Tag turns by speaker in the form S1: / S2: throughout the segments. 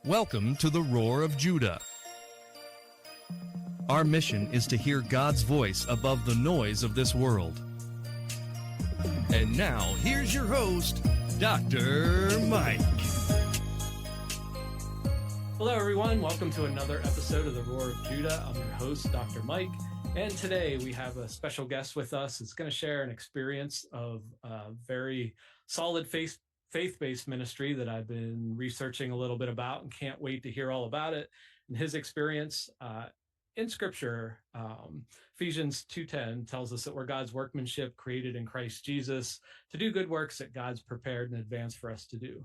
S1: Welcome to the Roar of Judah. Our mission is to hear God's voice above the noise of this world. And now, here's your host, Dr. Mike.
S2: Hello, everyone. Welcome to another episode of the Roar of Judah. I'm your host, Dr. Mike. And today we have a special guest with us. It's going to share an experience of a very solid faith-based ministry that I've been researching a little bit about and can't wait to hear all about it. And his experience in Scripture, Ephesians 2:10 tells us that we're God's workmanship created in Christ Jesus to do good works that God's prepared in advance for us to do.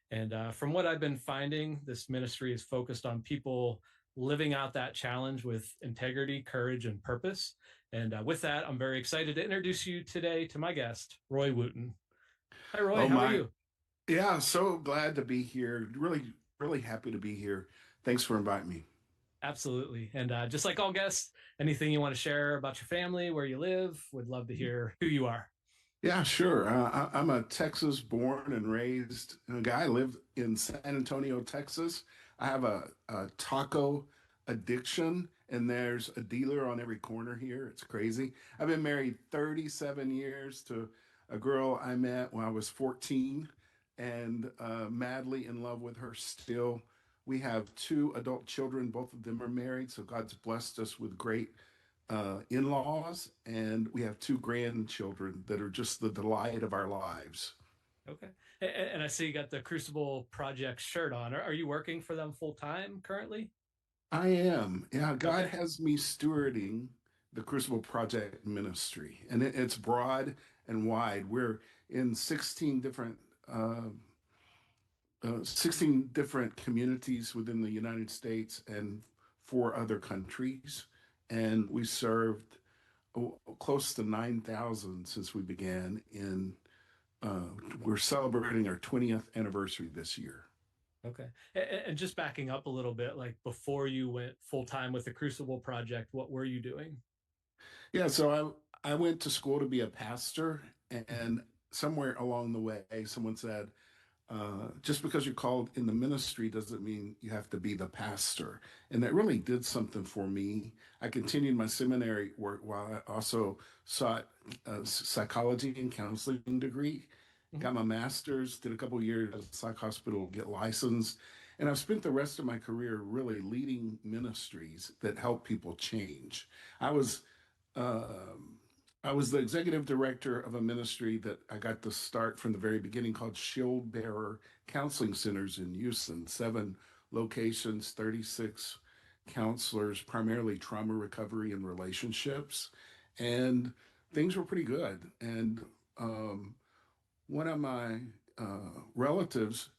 S2: And from what I've been finding, this ministry is focused on people living out that challenge with integrity, courage, and purpose. And with that, I'm very excited to introduce you today to my guest, Roy Wooten. Hi, Roy. How are you?
S3: Yeah, so glad to be here. Really happy to be here. Thanks for inviting me.
S2: Absolutely. And just like all guests, anything you want to share about your family, where you live, would love to hear who you are.
S3: Yeah, sure. I'm a Texas born and raised guy. I live in San Antonio, Texas. I have a taco addiction, and there's a dealer on every corner here. It's crazy. I've been married 37 years to a girl I met when I was 14 and madly in love with her still. We have 2 adult children. Both of them are married, so God's blessed us with great in-laws, and we have 2 grandchildren that are just the delight of our lives.
S2: Okay. And I see you got the Crucible Project shirt on. Are you working for them full time currently?
S3: I am. Yeah, God
S2: Okay.
S3: has me stewarding the Crucible Project ministry, and it's broad and wide. We're in 16 different communities within the United States and 4 other countries. And we served close to 9,000 since we began we're celebrating our 20th anniversary this year.
S2: Okay. And just backing up a little bit, like before you went full time with the Crucible Project, what were you doing?
S3: Yeah, so I went to school to be a pastor, and somewhere along the way, someone said, just because you're called in the ministry doesn't mean you have to be the pastor. And that really did something for me. I continued my seminary work while I also sought a psychology and counseling degree,
S2: Mhm.
S3: got my master's, did a couple of years at a psych hospital, get licensed. And I've spent the rest of my career really leading ministries that help people change. I was um, I was the executive director of a ministry that I got to start from the very beginning called Shield Bearer Counseling Centers in Houston, 7 locations, 36 counselors, primarily trauma recovery and relationships. And things were pretty good. And one of my relatives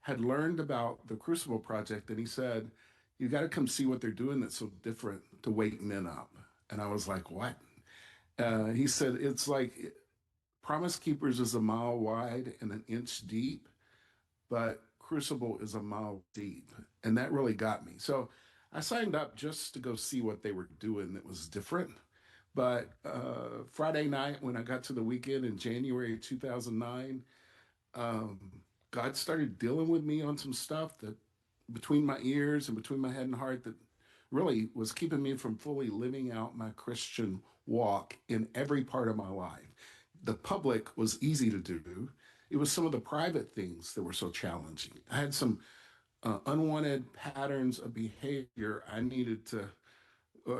S3: had learned about the Crucible Project, and he said, "You got to come see what they're doing that's so different to wake men up." And I was like, "What?" He said, "It's like Promise Keepers is a mile wide and an inch deep, but Crucible is a mile deep." And that really got me. So I signed up just to go see what they were doing that was different. But Friday night, when I got to the weekend in January 2009, God started dealing with me on some stuff that between my ears and between my head and heart that really was keeping me from fully living out my Christian walk in every part of my life. The public was easy to do. It was some of the private things that were so challenging. I had some unwanted patterns of behavior I needed to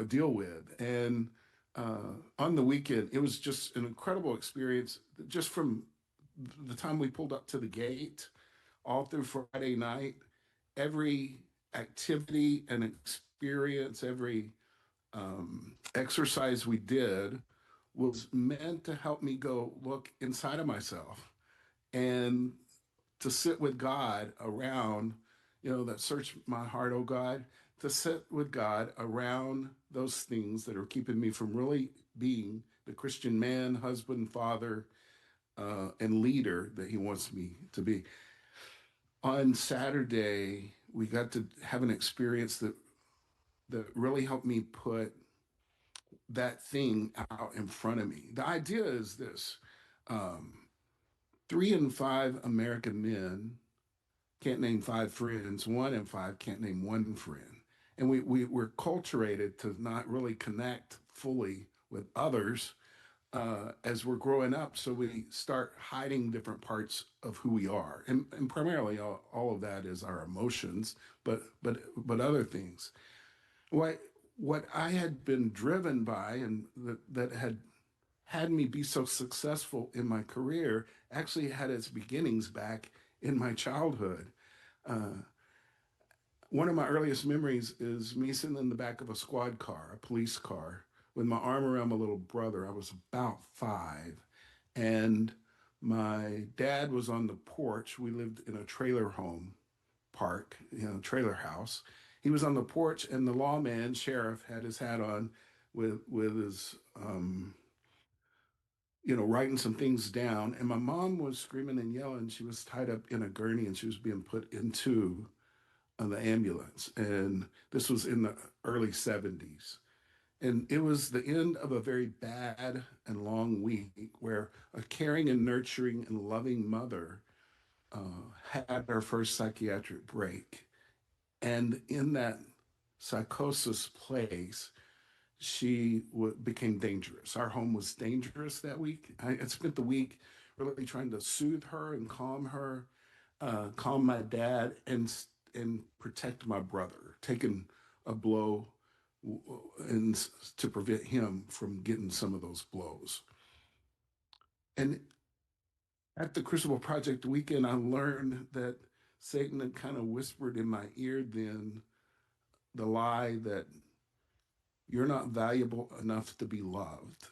S3: deal with. And on the weekend, it was just an incredible experience just from the time we pulled up to the gate all through Friday night. Every activity and experience, every exercise we did was meant to help me go look inside of myself and to sit with God around, that search my heart, oh God, to sit with God around those things that are keeping me from really being the Christian man, husband, father, and leader that He wants me to be. On Saturday, we got to have an experience that really helped me put that thing out in front of me. The idea is this: 3 in 5 American men can't name five friends. One in five can't name one friend. And we're culturated to not really connect fully with others as we're growing up. So we start hiding different parts of who we are. And primarily all of that is our emotions, but other things. What, what I had been driven by and that had me be so successful in my career actually had its beginnings back in my childhood. Uh, One of my earliest memories is me sitting in the back of a squad car, a police car, with my arm around my little brother. I was about 5, and my dad was on the porch. We lived in a trailer home park, trailer house. He was on the porch, and the lawman, sheriff, had his hat on with his writing some things down. And my mom was screaming and yelling. She was tied up in a gurney and she was being put into the ambulance. And this was in the early 70s. And it was the end of a very bad and long week where a caring and nurturing and loving mother had her first psychiatric break. And in that psychosis place, became dangerous. Our home was dangerous that week. I had spent the week really trying to soothe her and calm her, calm my dad, and protect my brother, taking a blow and to prevent him from getting some of those blows. And at the Crucible Project weekend, I learned that Satan had kind of whispered in my ear then the lie that you're not valuable enough to be loved.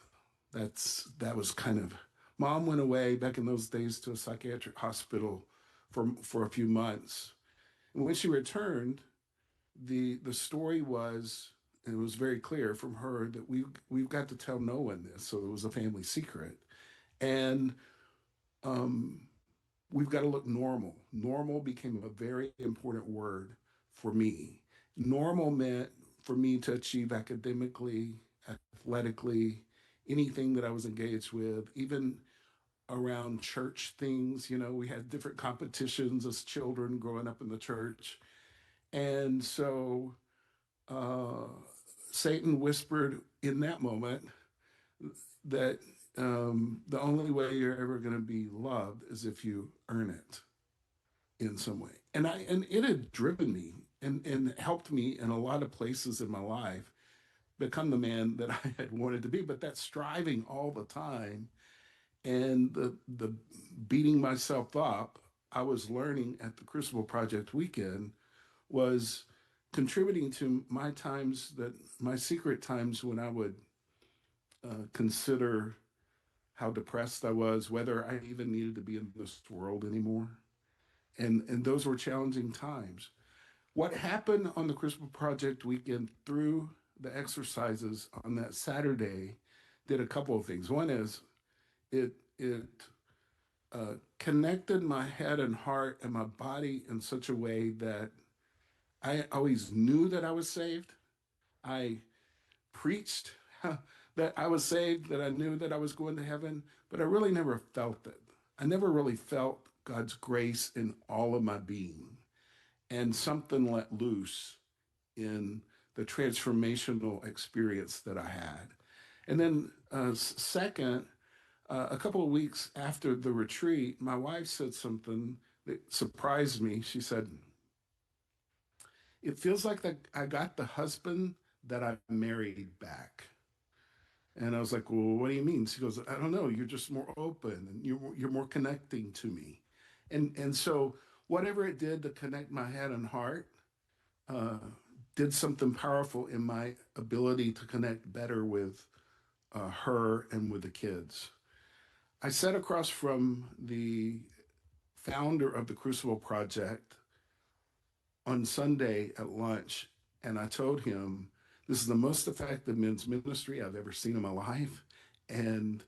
S3: That was kind of mom went away back in those days to a psychiatric hospital for a few months. And when she returned, the story was, and it was very clear from her that we've got to tell no one this. So it was a family secret. And um, we've got to look normal. Normal became a very important word for me. Normal meant for me to achieve academically, athletically, anything that I was engaged with, even around church things. We had different competitions as children growing up in the church. And so uh, Satan whispered in that moment that the only way you're ever going to be loved is if you earn it in some way. And it had driven me and helped me in a lot of places in my life become the man that I had wanted to be. But that striving all the time and the beating myself up, I was learning at the Crucible Project weekend was contributing to my secret times when I would consider how depressed I was, whether I even needed to be in this world anymore. And those were challenging times. What happened on the Crucible Project weekend through the exercises on that Saturday did a couple of things. One is it connected my head and heart and my body in such a way that I always knew that I was saved. I preached that I was saved, that I knew that I was going to heaven, but I really never felt it. I never really felt God's grace in all of my being. And something let loose in the transformational experience that I had. And then, second, a couple of weeks after the retreat, my wife said something that surprised me. She said, "It feels like that I got the husband that I married back." And I was like, "Well, what do you mean?" She goes, "I don't know. You're just more open, and you're more connecting to me." And so whatever it did to connect my head and heart uh, did something powerful in my ability to connect better with her and with the kids. I sat across from the founder of the Crucible Project on Sunday at lunch, and I told him, "This is the most effective men's ministry I've ever seen in my life. And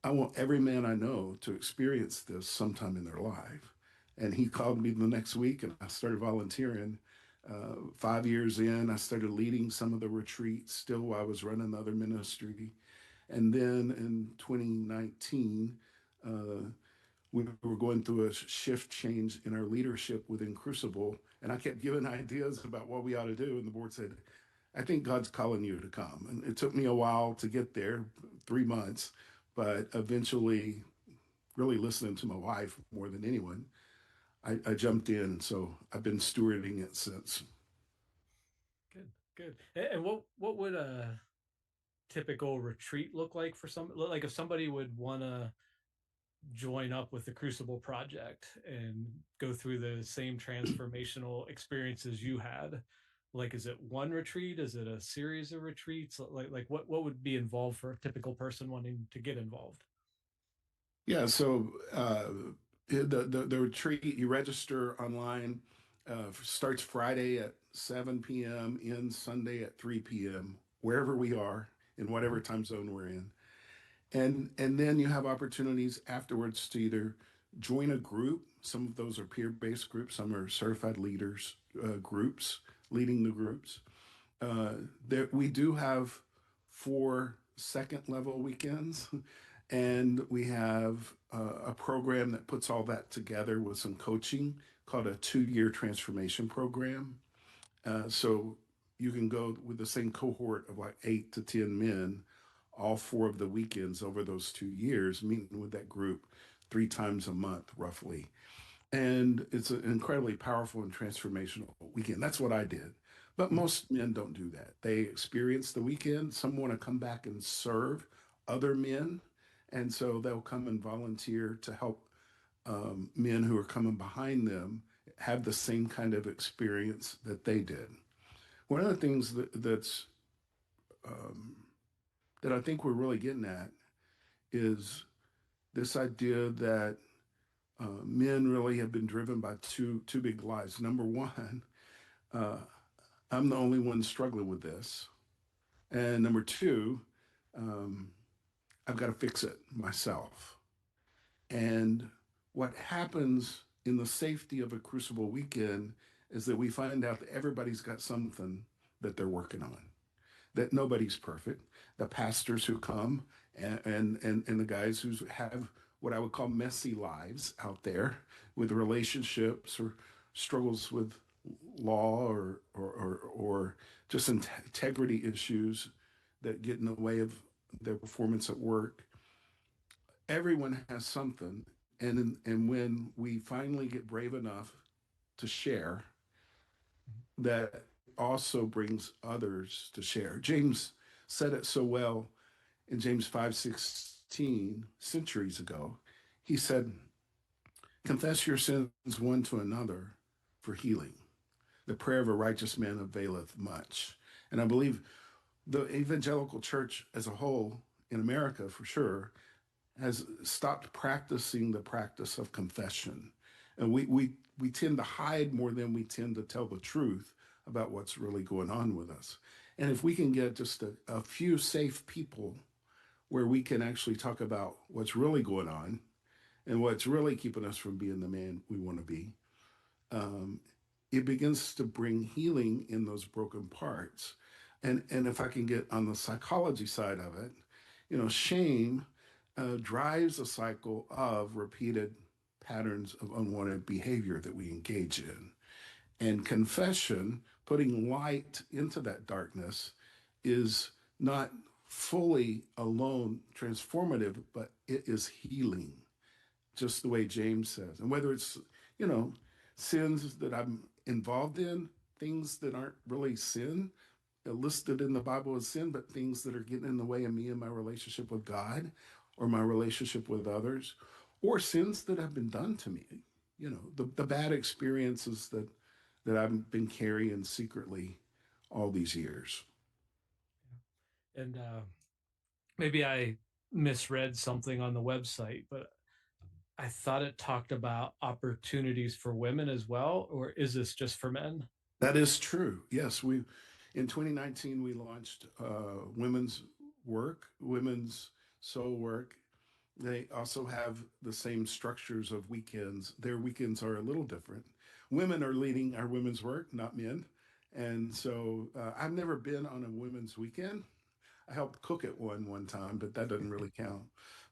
S3: I want every man I know to experience this sometime in their life." And he called me the next week, and I started volunteering. 5 years in, I started leading some of the retreats still while I was running the other ministry. And then in 2019, we were going through a shift change in our leadership within Crucible, and I kept giving ideas about what we ought to do, and the board said, I think God's calling you to come. And it took me a while to get there, 3 months, but eventually, really listening to my wife more than anyone, I jumped in. So I've been stewarding it since.
S2: Good, good. And what would a typical retreat look like for some, like if somebody would want to join up with the Crucible Project and go through the same transformational experiences you had? Like, is it one retreat? Is it a series of retreats? Like what would be involved for a typical person wanting to get involved?
S3: Yeah, so the retreat, you register online, starts Friday at 7 p.m., ends Sunday at 3 p.m., wherever we are, in whatever time zone we're in. And then you have opportunities afterwards to either join a group. Some of those are peer-based groups, some are certified leaders groups, leading the groups. Uh, there, we do have 4 second level weekends, and we have a program that puts all that together with some coaching called a 2-year transformation program. So you can go with the same cohort of like 8 to 10 men, all 4 of the weekends over those 2 years, meeting with that group 3 times a month, roughly. And it's an incredibly powerful and transformational weekend. That's what I did. But most men don't do that. They experience the weekend. Some want to come back and serve other men. And so they'll come and volunteer to help men who are coming behind them have the same kind of experience that they did. One of the things um, that I think we're really getting at is this idea that men really have been driven by two big lies. Number one, uh, I'm the only one struggling with this, and number two, um, I've got to fix it myself. And what happens in the safety of a Crucible weekend is that we find out that everybody's got something that they're working on, that nobody's perfect. The pastors who come and the guys who have what I would call messy lives out there with relationships or struggles with law or just integrity issues that get in the way of their performance at work. Everyone has something, and when we finally get brave enough to share, that also brings others to share. James said it so well in James 5:16 centuries ago. He said, confess your sins one to another for healing. The prayer of a righteous man availeth much. And I believe the evangelical church as a whole in America, for sure, has stopped practicing the practice of confession. And we tend to hide more than we tend to tell the truth about what's really going on with us. And if we can get just a few safe people where we can actually talk about what's really going on and what's really keeping us from being the man we want to be, um, it begins to bring healing in those broken parts. And if I can get on the psychology side of it, shame drives a cycle of repeated patterns of unwanted behavior that we engage in. And confession, putting light into that darkness, is not fully alone transformative, but it is healing, just the way James says. And whether it's, you know, sins that I'm involved in, things that aren't really sin, listed in the Bible as sin, but things that are getting in the way of me and my relationship with God or my relationship with others, or sins that have been done to me, the bad experiences that I've been carrying secretly all these years.
S2: And maybe I misread something on the website, but I thought it talked about opportunities for women as well, or is this just for men?
S3: That is true. Yes, we in 2019 we launched women's work, women's soul work. They also have the same structures of weekends. Their weekends are a little different. Women are leading our women's work, not men. And so I've never been on a women's weekend. I helped cook at one time, but that doesn't really count.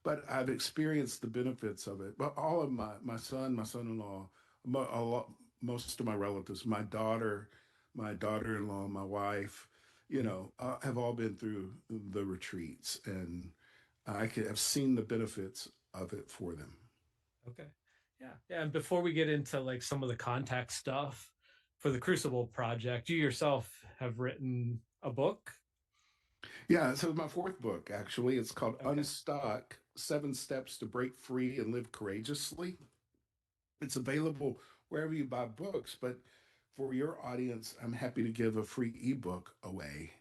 S3: but I've experienced the benefits of it. But all of my son, my son-in-law, a lot, most of my relatives, my daughter-in-law, my wife, have all been through the retreats, and have seen the benefits of it for them.
S2: Okay. Yeah. Yeah. And before we get into like some of the contact stuff for the Crucible Project, you yourself have written a book.
S3: Yeah, so my fourth book, actually, it's called
S2: Okay.
S3: Unstuck: 7 Steps to Break Free and Live Courageously. It's available wherever you buy books, but for your audience, I'm happy to give a free ebook away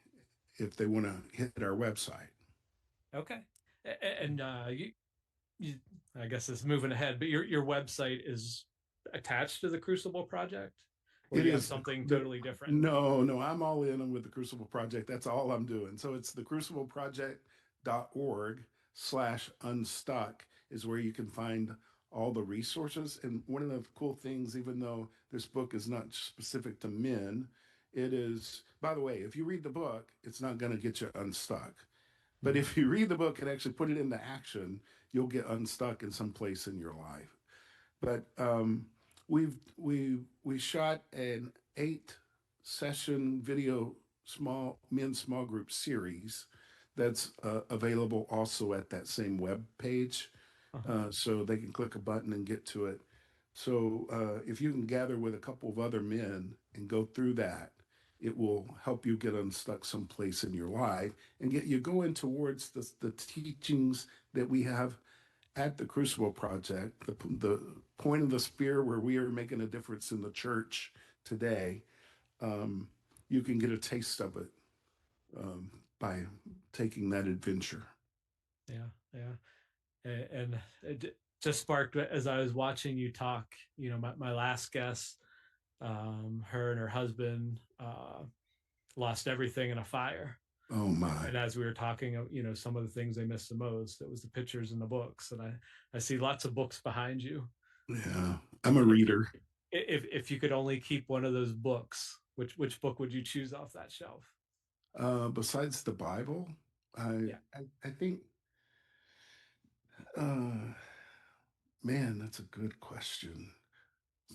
S3: if they want to hit our website.
S2: Okay. And you, I guess it's moving ahead, but your website is attached to the Crucible Project, or
S3: It
S2: do you have
S3: is
S2: something totally different?
S3: no, I'm all in with the Crucible Project. That's all I'm doing. So it's the crucibleproject.org/unstuck is where you can find all the resources. And one of the cool things, even though this book is not specific to men, it is, by the way, if you read the book, it's not going to get you unstuck. But
S2: Mhm.
S3: if you read the book and actually put it into action, you'll get unstuck in some place in your life. But we shot an 8 session video small group series that's available also at that same web page,
S2: Uh-huh.
S3: so they can click a button and get to it. So if you can gather with a couple of other men and go through that, it will help you get unstuck someplace in your life and get you going towards the teachings that we have at the Crucible Project, the point of the spear where we are making a difference in the church today. um, you can get a taste of it by taking that adventure.
S2: Yeah. Yeah. And it just sparked as I was watching you talk. My last guest, her and her husband lost everything in a fire.
S3: Oh my.
S2: And as we were talking, some of the things they missed the most, it was the pictures and the books. And I see lots of books behind you.
S3: Yeah, I'm a
S2: If you
S3: reader.
S2: if you could only keep one of those books, which book would you choose off that shelf?
S3: Besides the Bible, I
S2: Yeah.
S3: I think, uh, man, that's a good question.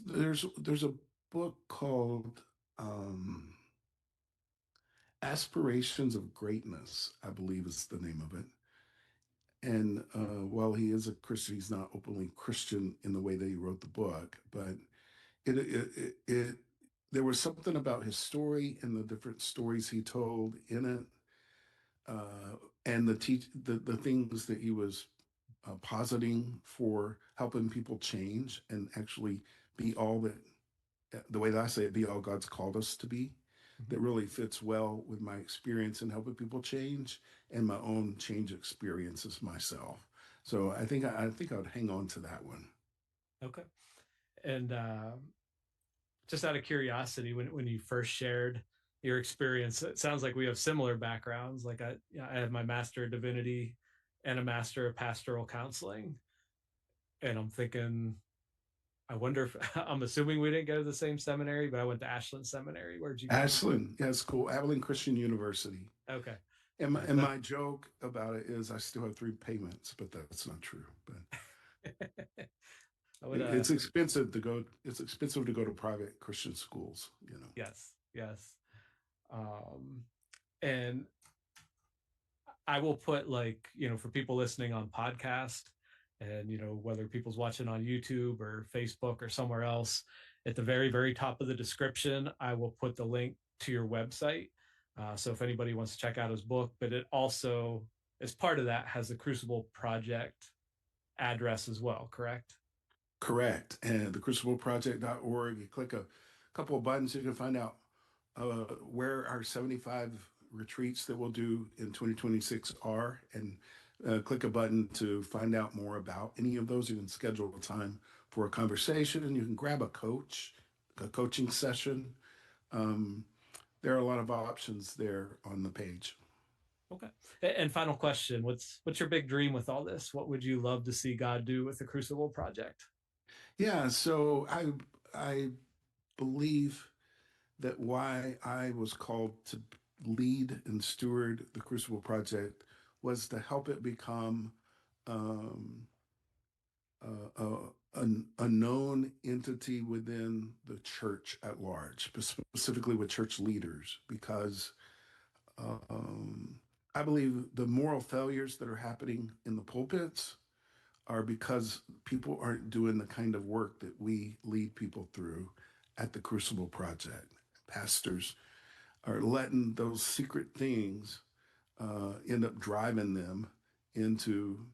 S3: There's a book called Aspirations of Greatness, I believe is the name of it. And while he is a Christian, he's not openly Christian in the way that he wrote the book. But it there was something about his story and the different stories he told in it, and the things that he was positing for helping people change and actually be all that, the way that I say it, be all God's called us to be.
S2: Mhm.
S3: That really fits well with my experience in helping people change and my own change experiences myself. So I think I would hang on to that one.
S2: Okay. And just out of curiosity, when you first shared your experience, it sounds like we have similar backgrounds. Like I have my master of divinity and a master of pastoral counseling, and I'm thinking, I wonder if I'm assuming we didn't go to the same seminary, but I went to Ashland Seminary. Where'd you go?
S3: Ashland, yeah, it's cool. Abilene Christian University.
S2: Okay.
S3: And
S2: Yeah.
S3: my joke about it is I still have 3 payments, but that's not true. But
S2: I would
S3: it's expensive to go. It's expensive to go to private Christian schools.
S2: yes, yes. Um and I will put, like, for people listening on podcast, and whether people's watching on YouTube or Facebook or somewhere else, at the very very top of the description I will put the link to your website, so if anybody wants to check out his book. But it also, as part of that, has the Crucible Project address as well, correct?
S3: Correct. And the crucibleproject.org, you click a couple of buttons, you can find out where our 75 retreats that we'll do in 2026 are, and click a button to find out more about any of those. You can schedule a time for a conversation, and you can grab a coaching session. Um, there are a lot of options there on the page.
S2: Okay. And final question, what's your big dream with all this? What would you love to see God do with the Crucible Project?
S3: Yeah, so I believe that why I was called to lead and steward the Crucible Project was to help it become um, a known entity within the church at large, specifically with church leaders, because um, I believe the moral failures that are happening in the pulpits are because people aren't doing the kind of work that we lead people through at the Crucible Project. Pastors are letting those secret things end up driving them into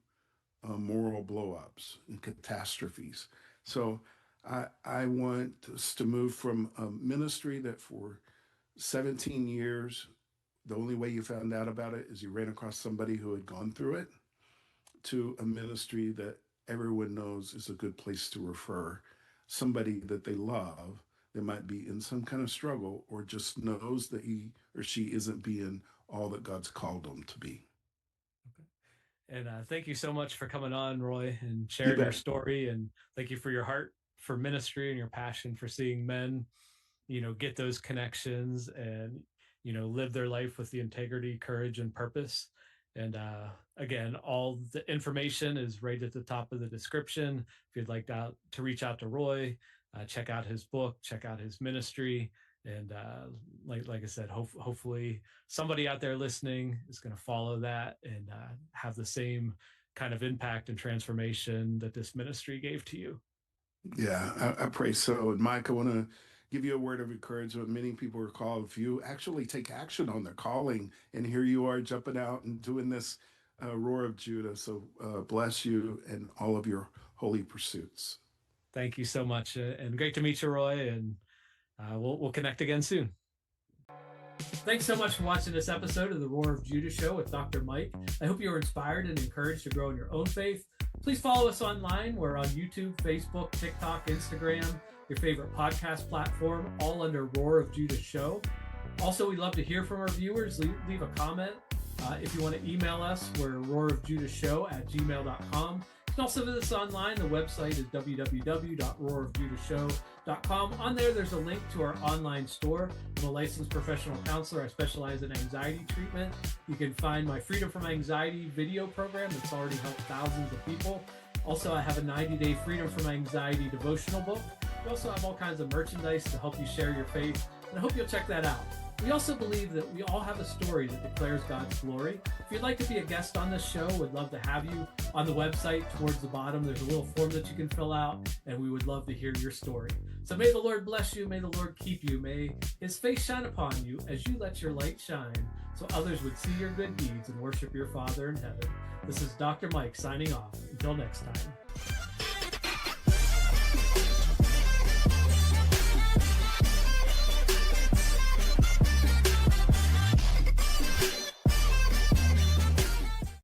S3: moral blowups and catastrophes. So I want us to move from a ministry that for 17 years, the only way you found out about it is you ran across somebody who had gone through it, to a ministry that everyone knows is a good place to refer somebody that they love that might be in some kind of struggle or just knows that he or she isn't being all that God's called them to be.
S2: And thank you so much for coming on, Roy, and
S3: You
S2: sharing your
S3: bet.
S2: story. And thank you for your heart for ministry and your passion for seeing men, get those connections and, live their life with the integrity, courage, and purpose. And again, all the information is right at the top of the description. If you'd like to reach out to Roy, check out his book, check out his ministry. And like I said, hopefully somebody out there listening is going to follow that and have the same kind of impact and transformation that this ministry gave to you.
S3: Yeah, I pray so. And Mike, I want to give you a word of encouragement. Many people are called. If you actually take action on their calling, and here you are jumping out and doing this Roar of Judah. So bless you and all of your holy pursuits.
S2: Thank you so much. And great to meet you, Roy. And we'll connect again soon. Thanks so much for watching this episode of the Roar of Judah show with Dr. Mike. I hope you were inspired and encouraged to grow in your own faith. Please follow us online. We're on YouTube, Facebook, TikTok, Instagram, your favorite podcast platform, all under Roar of Judah show. Also, we'd love to hear from our viewers. Leave a comment. If you want to email us, we're roarofjudahshow@gmail.com. You can also visit us online. The website is www.roarofjudahshow.com. On there's a link to our online store. I'm a licensed professional counselor. I specialize in anxiety treatment. You can find my Freedom from Anxiety video program that's already helped thousands of people. Also, I have a 90-day Freedom from Anxiety devotional book. We also have all kinds of merchandise to help you share your faith, and I hope you'll check that out. We also believe that we all have a story that declares God's glory. If you'd like to be a guest on this show, we'd love to have you. On the website, towards the bottom, there's a little form that you can fill out, and we would love to hear your story. So may the Lord bless you. May the Lord keep you. May his face shine upon you as you let your light shine, so others would see your good deeds and worship your Father in heaven. This is Dr. Mike signing off. Until next time.